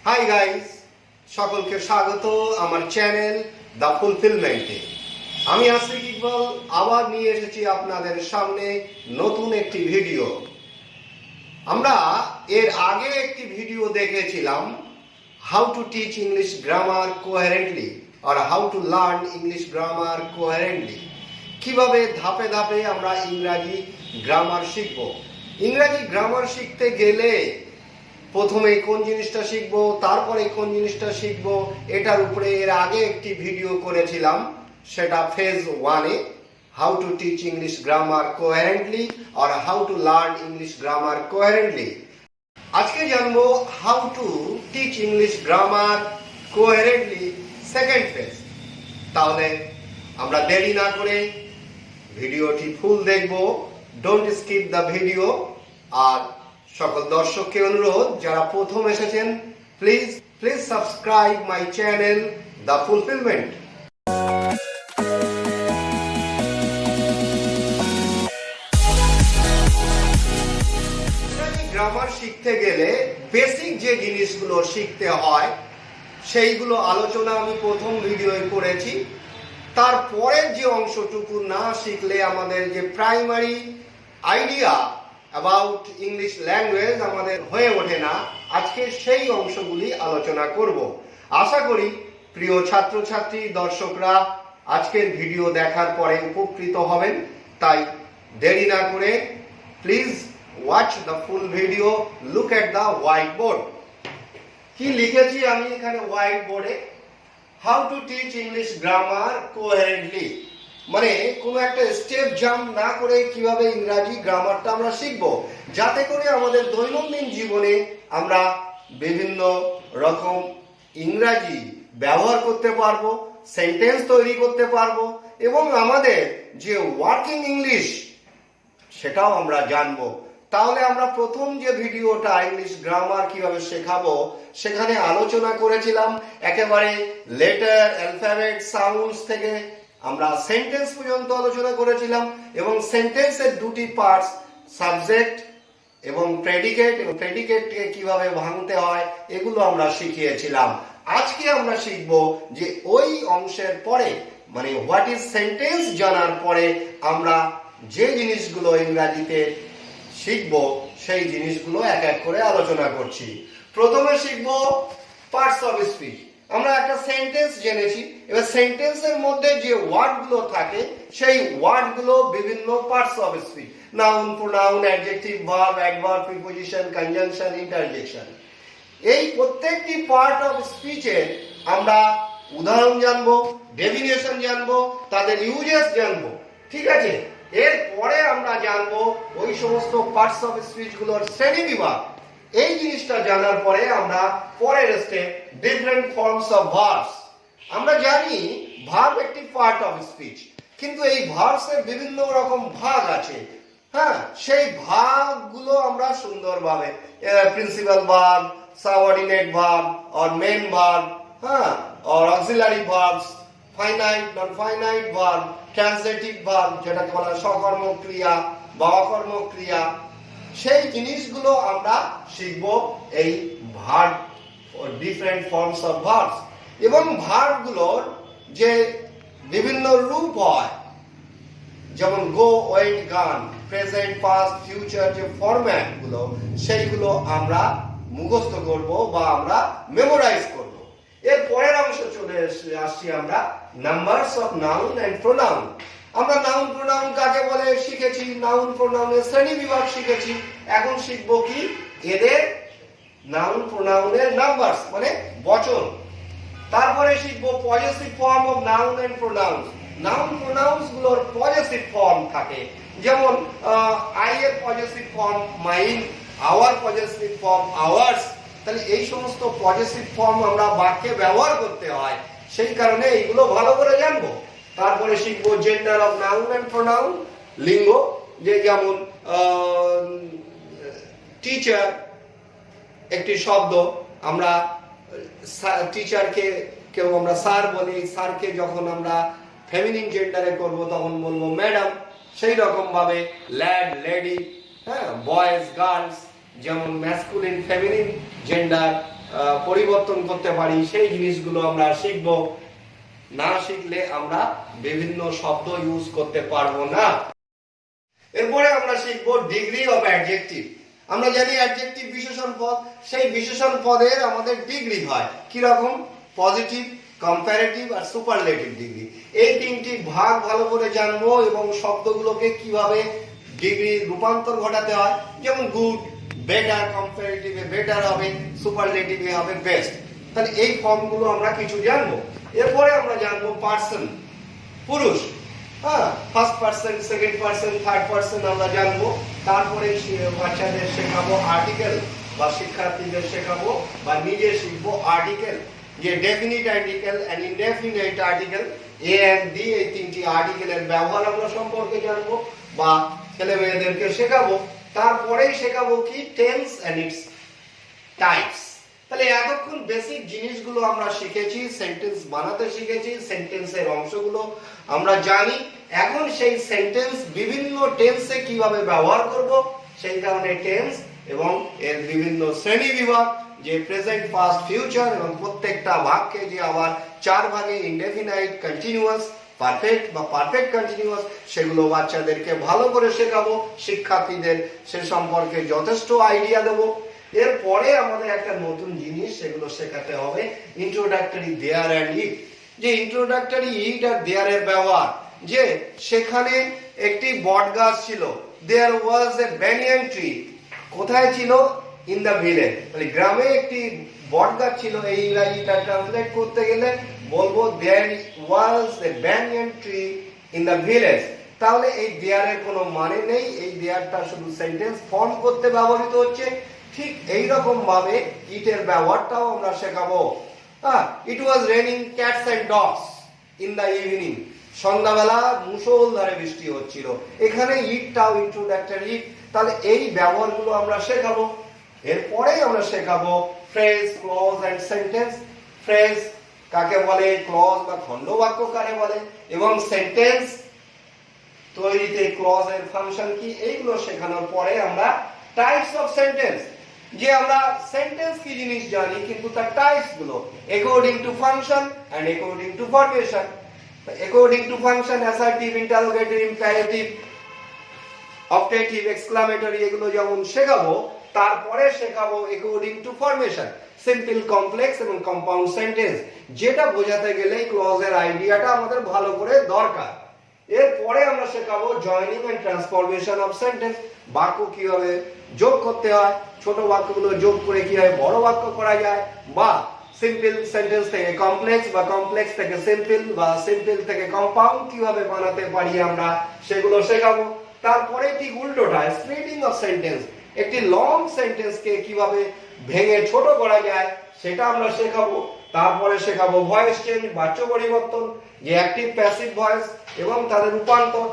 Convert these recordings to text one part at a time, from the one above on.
Hi guys, সকলকে স্বাগত আমার চ্যানেল দ্য ফুলফিলমেন্টে। আমি আসিফ ইকবাল আবার নিয়ে এসেছি আপনাদের সামনে নতুন একটি ভিডিও। আমরা এর আগে একটি ভিডিও দেখেছিলাম how to teach English grammar coherently আর how to learn English grammar coherently. কিভাবে ধাপে ধাপে আমরা ইংরাজি গ্রামার শিখব। ইংরাজি গ্রামার শিখতে গেলে প্রথমে কোন জিনিসটা শিখবো, তারপরে কোন জিনিসটা শিখবো, এটার উপরে এর আগে একটি ভিডিও করেছিলাম, সেটা ফেজ 1-এ, how to teach English grammar coherently আর how to learn English grammar coherently. আজকে জানবো how to teach English grammar coherently second phase. তাহলে আমরা দেরি না করে ভিডিওটি ফুল দেখবো, ডোন্ট স্কিপ দ্য ভিডিও। আর সকল দর্শককে অনুরোধ, যারা প্রথম এসেছেন please subscribe my channel the fulfilment. Grammar শিখতে গেলে বেসিক যে জিনিসগুলো শিখতে হয় সেইগুলো আলোচনা আমি প্রথম ভিডিওয়ে করেছি। তারপরের যে অংশটুকু না শিখলে আমাদের যে primary idea about English language আমাদের হয়ে ওঠে না, আজকে সেই অংশগুলি আলোচনা করব। আশা করি প্রিয় ছাত্রছাত্রী দর্শকরা আজকের ভিডিও দেখার পরে উপকৃত হবেন। তাই দেরি না করে please watch the full video, look at the whiteboard. কি লিখেছি আমি এখানে হোয়াইট বোর্ডে? How to teach English grammar coherently, মানে কোনো একটা স্টেপ জাম্প না করে কিভাবে ইংরাজি গ্রামারটা আমরা শিখব, যাতে করে আমাদের দৈনন্দিন জীবনে আমরা বিভিন্ন রকম ইংরাজি ব্যবহার করতে পারবো, সেন্টেন্স তৈরি করতে পারবো এবং আমাদের যে ওয়ার্কিং ইংলিশ সেটাও আমরা জানবো। তাহলে আমরা প্রথম যে ভিডিওটা ইংলিশ গ্রামার কিভাবে শেখাবো সেখানে আলোচনা করেছিলাম একেবারে লেটার, অ্যালফাবেট, সাউন্ডস থেকে আমরা সেন্টেন্স পর্যন্ত আলোচনা করেছিলাম এবং সেন্টেন্সের দুটি পার্টস, সাবজেক্ট এবং প্রেডিকেট, এবং প্রেডিকেটকে কিভাবে ভাঙতে হয় এগুলো আমরা শিখিয়েছিলাম। আজকে আমরা শিখব যে ওই অংশের পরে, মানে হোয়াট ইজ সেন্টেন্স জানার পরে আমরা যে জিনিসগুলো ইংরাজিতে শিখব সেই জিনিসগুলো এক এক করে আলোচনা করছি। প্রথমে শিখব পার্টস অফ স্পিচ। আমরা একটা সেন্টেন্স জেনেছি, এবার সেন্টেন্সের মধ্যে যে ওয়ার্ডগুলো থাকে সেই ওয়ার্ডগুলো বিভিন্ন parts of speech, noun, pronoun, adjective, verb, adverb, preposition, conjunction, interjection. এই প্রত্যেকটি পার্ট অফ স্পিচের আমরা উদাহরণ জানবো, ডেফিনেশন জানবো, তাদের ইউজেস জানবো, ঠিক আছে? এরপরে আমরা জানবো ওই সমস্ত পার্টস অফ স্পিচ গুলোর শ্রেণী বিভাগ। এই জিনিসটা জানার পরে আমরা পরের step different forms of verbs. আমরা জানি ভার্ব একটি পার্ট অফ স্পিচ, কিন্তু এই ভার্বস এর বিভিন্ন রকম ভাগ আছে। হ্যাঁ, সেই ভাগগুলো আমরা সুন্দরভাবে principal verb, subordinate verb or main verb, হ্যাঁ, or auxiliary verbs, finite, non finite verb, transitive verb যেটাকে বলা হয় সকর্মক ক্রিয়া বা অকর্মক ক্রিয়া, সেই জিনিসগুলো আমরা শিখব এই verb, different forms of verbs. এবং ভার্বগুলোর যে বিভিন্ন রূপ হয়, যেমন গো, ওয়েন্ট, গান, প্রেজেন্ট, পাস্ট, ফিউচার, যে ফরম্যাট গুলো সেইগুলো আমরা মুখস্থ করব বা আমরা মেমোরাইজ করব। এর পরের অংশ চলে আসছি আমরা numbers of noun and pronoun. আমরা নাউন প্রোনাউন কাকে বলে শিখেছি, নাউন প্রোনাউনের শ্রেণী বিভাগ শিখেছি। এখন শিখব কি এদের নাউন প্রোনাউনের নাম্বারস, মানে বচন। তারপরে শিখব possessive form of noun and pronouns. Noun pronouns গুলোর পজেসিভ ফর্ম থাকে, যেমন আই এর possessive form mine, our possessive form ours. তাহলে এই সমস্ত পজেসিভ ফর্ম আমরা বাক্যে ব্যবহার করতে হয়, সেই কারণে এইগুলো ভালো করে জানবো। তারপরে শিখবো gender of noun and pronoun, লিঙ্গ, যে যেমন টিচার একটি শব্দ, আমরা টিচারকে কেউ আমরা স্যার বলি, স্যারকে যখন আমরা ফেমিনিন জেন্ডারে করব তখন বলবো ম্যাডাম। সেই রকম ভাবে ল্যাড, লেডি, হ্যাঁ, বয়েজ, গার্লস, যেমন ম্যাসকুলিন, ফেমিনিন জেন্ডার পরিবর্তন করতে পারি সেই জিনিসগুলো আমরা শিখব। না শিখলে আমরা বিভিন্ন শব্দ ইউজ করতে পারবো না। এরপরে আমরা শিখব ডিগ্রি অফ অ্যাডজেক্টিভ। আমরা জানি অ্যাডজেক্টিভ বিশেষণ পদ, সেই বিশেষণ পদের আমাদের ডিগ্রি হয় কি রকম? পজিটিভ, কম্পারেটিভ আর সুপারলেটিভ ডিগ্রি। এই তিনটি ভাগ ভালো করে জানবো এবং শব্দগুলোকে কিভাবে ডিগ্রি রূপান্তর ঘটাতে হয়, যেমন গুড, বেটার, কম্পারেটিভে বেটার হবে, সুপারলেটিভে হবে বেস্ট। তাহলে এই ফর্মগুলো আমরা কিছু জানবো। এরপরে আমরা জানবো পার্সন, পুরুষ। হ্যাঁ, first person, second person, third person আমরা জানবো। তারপরে বাচ্চাদের শেখাবো আর্টিকেল, বা শিক্ষার্থীদের শেখাবো বা নিজে শিখবো আর্টিকেল, যে definite article and indefinite article, a and the, এই তিনটি আর্টিকেলের ব্যবহার আমরা সম্পর্কে জানবো বা ছেলে মেয়েদেরকে শেখাবো। তারপরেই শেখাবো কি? Tense and its types. তাহলে এতক্ষণ বেসিক জিনিসগুলো আমরা শিখেছি, সেন্টেন্স বানাতে শিখেছি, সেন্টেন্সের অংশগুলো আমরা জানি। এখন সেই সেন্টেন্স বিভিন্ন টেন্সে কিভাবে ব্যবহার করব, সেই কারণে টেন্স এবং এর বিভিন্ন শ্রেণী বিভাগ, যে প্রেজেন্ট, পাস্ট, ফিউচার, এবং প্রত্যেকটা ভাগকে যে আবার 4 ভাগে ইনডেফিনাইট, কন্টিনিউয়াস, পারফেক্ট বা পারফেক্ট কন্টিনিউয়াস, সেগুলো বাচ্চাদেরকে ভালো করে শেখাবো। শিক্ষার্থীদের সে সম্পর্কে যথেষ্ট আইডিয়া দেবো। এরপরে আমাদের একটা নতুন জিনিস সেগুলো শেখাতে হবে, ইন্ট্রোডাক্টরি দেয়ার এন্ড ইট। যে ইন্ট্রোডাক্টরি ইট আর দেয়ার এর ব্যবহার, যে সেখানে একটি বট গাছ ছিল, দেয়ার ওয়াজ এ ব্যানিয়ান ট্রি। কোথায় ছিল? In the village. মানে গ্রামে একটি বট গাছ ছিল। এই ইংরাজিটা ট্রান্সলেট করতে গেলে বলবো there was a banyan tree in the village. তাহলে এই দেয়ারের কোনো মানে নেই, এই দেয়ারটা শুধু সেন্টেন্স ফর্ম করতে ব্যবহৃত হচ্ছে। ঠিক এইরকম ভাবে ইটের ব্যবহারটাও আমরা শেখাবো। It was raining cats and dogs in the evening. সন্ধ্যাবেলা মুষলধারে বৃষ্টি হচ্ছিল। এখানে ইটটাও ইন্ট্রোডাক্টরি ইট। তাহলে এই ব্যবহারগুলো আমরা শেখাবো। এরপরেই আমরা শেখাবো phrase, clause and sentence. Phrase কাকে বলে, ক্লজ বা খণ্ডবাক্য কাকে বলে, এবং সেন্টেন্স তৈরিতে ক্লজ এর ফাংশন কি, এইগুলো শেখানোর পরে আমরা টাইপস অফ সেন্টেন্স, যে আমরা সেন্টেন্স কি জিনিস জানি, কিন্তু তার টাইপস গুলো according to function and according to formation. According to function, assertive, interrogative, imperative, objective, exclamatory, এগুলো যেমন শেখাবো। তারপরে শেখাবো according to formation, simple, complex এবং কম্পাউন্ড সেন্টেন্স। যেটা বোঝাতে গেলে ক্লজের আইডিয়াটা আমাদের ভালো করে দরকার। এরপরে আমরা শেখাবো joining and transformation of sentence. বাক্য কিভাবে যোগ করতে হয়, ছোট বাক্যগুলো যোগ করে কিভাবে বড় বাক্য করা যায়, বা সিম্পল সেন্টেন্স থেকে কমপ্লেক্স বা কমপ্লেক্স থেকে সিম্পল বা সিম্পল থেকে কম্পাউন্ড কিভাবে বানাতে পারি আমরা, সেগুলো শেখাবো। তারপরে ঠিক উল্টোটা, স্প্লিটিং অফ সেন্টেন্স, একটি লং সেন্টেন্সকে কিভাবে ভেঙে ছোট করা যায় সেটা আমরা শেখাবো। তারপরে শেখাবো ভয়েস চেঞ্জ, বাচ্য পরিবর্তন, যে অ্যাক্টিভ প্যাসিভ ভয়েস এবং তাদের রূপান্তর।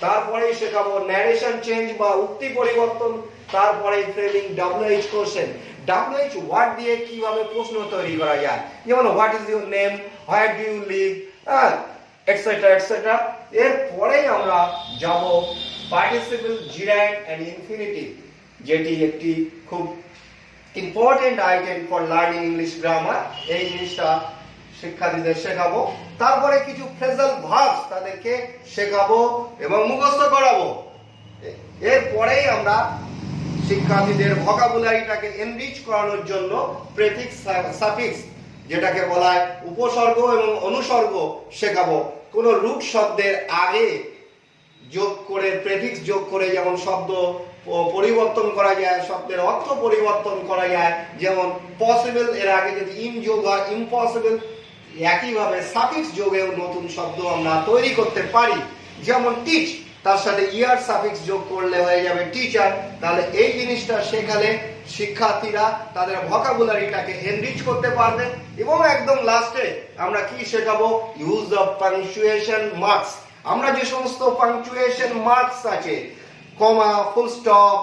তারপরেই শেখাবো ন্যারেশন চেঞ্জ বা উক্তি পরিবর্তন। তারপরে framing, WH question, WH word দিয়ে কিভাবে প্রশ্ন তৈরি করা যায়, যেমন what is your name, where do you live, etcetera etcetera. এরপরেই আমরা যাব পার্টিসিপল, জিরান্ড এন্ড ইনফিনিটিভ, যেটি একটি খুব important item for learning English grammar. এই জিনিসটা শিক্ষার্থীদের শেখাবো। তারপরে কিছু ফ্রেজাল ভার্বস তাদেরকে শেখাবো এবং মুখস্থ করাবো। এরপরেই আমরা শিক্ষার্থীদের ভোকাবুলারিটাকে এনরিচ করানোর জন্য প্রেফিক্স, সাফিক্স, যেটাকে বলা হয় উপসর্গ এবং অনুসর্গ শেখাবো। কোন রুট শব্দের আগে যোগ করে, প্রেফিক্স যোগ করে যেমন শব্দ পরিবর্তন করা যায়, শব্দের অর্থ পরিবর্তন করা যায়। যেমন পসিবল এর আগে যদি ইন যোগ হয় ইম্পসিবল, একইভাবে সাফিক্স যোগেও নতুন শব্দ আমরা তৈরি করতে পারি। যেমন টিচ, তার সাথে ইয়ার সাফিক্স যোগ করলে হয়ে যাবে টিচার। তাহলে এই জিনিসটা শেখালে শিক্ষার্থীরা তাদের ভোকাবুলারিটাকে এনরিচ করতে পারবে। এবং একদম লাস্টে আমরা কি শেখাবো, ইউজ অফ পাংচুয়েশন মার্কস। আমরা যে সমস্ত পাংচুয়েশন মার্কস আছে, comma, full stop,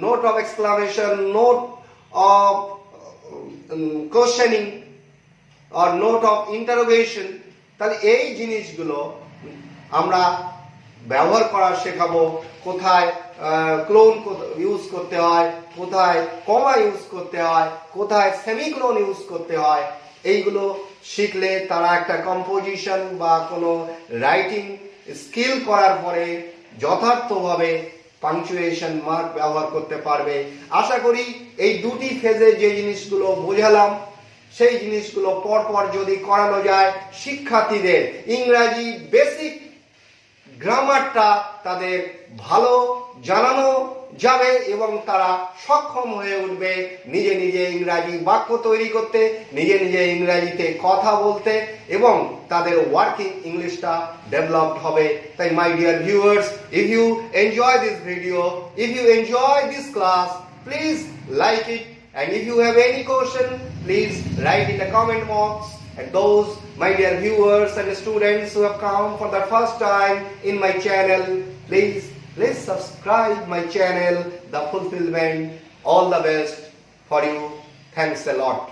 note of exclamation, note of questioning আর নোট অফ ইন্টারোগেশন, তাহলে এই জিনিসগুলো আমরা ব্যবহার করা শেখাবো। কোথায় ক্লোন ইউজ করতে হয়, কোথায় কমা ইউজ করতে হয়, কোথায় সেমিক্লোন ইউজ করতে হয়, এইগুলো শিখলে তারা একটা কম্পোজিশন বা কোনো রাইটিং স্কিল করার পরে যথার্থভাবে পাংচুয়েশন মার্ক ব্যবহার করতে পারবে। আশা করি এই দুটি ফেজে যে জিনিসগুলো বোঝালাম সেই জিনিসগুলো পরপর যদি করানো যায়, শিক্ষার্থীদের ইংরাজি বেসিক গ্রামারটা তাদের ভালো জানানো যাবে এবং তারা সক্ষম হয়ে উঠবে নিজে নিজে ইংরাজি বাক্য তৈরি করতে, নিজে নিজে ইংরাজিতে কথা বলতে, এবং তাদের ওয়ার্কিং ইংলিশটা ডেভেলপড হবে। তাই my dear viewers, if you enjoy this video, if you enjoy this class, please like it, and if you have any question, please write in the comment box. And those my dear viewers and students who have come for the first time in my channel, please subscribe my channel, The Fulfilment. All the best for you. Thanks a lot.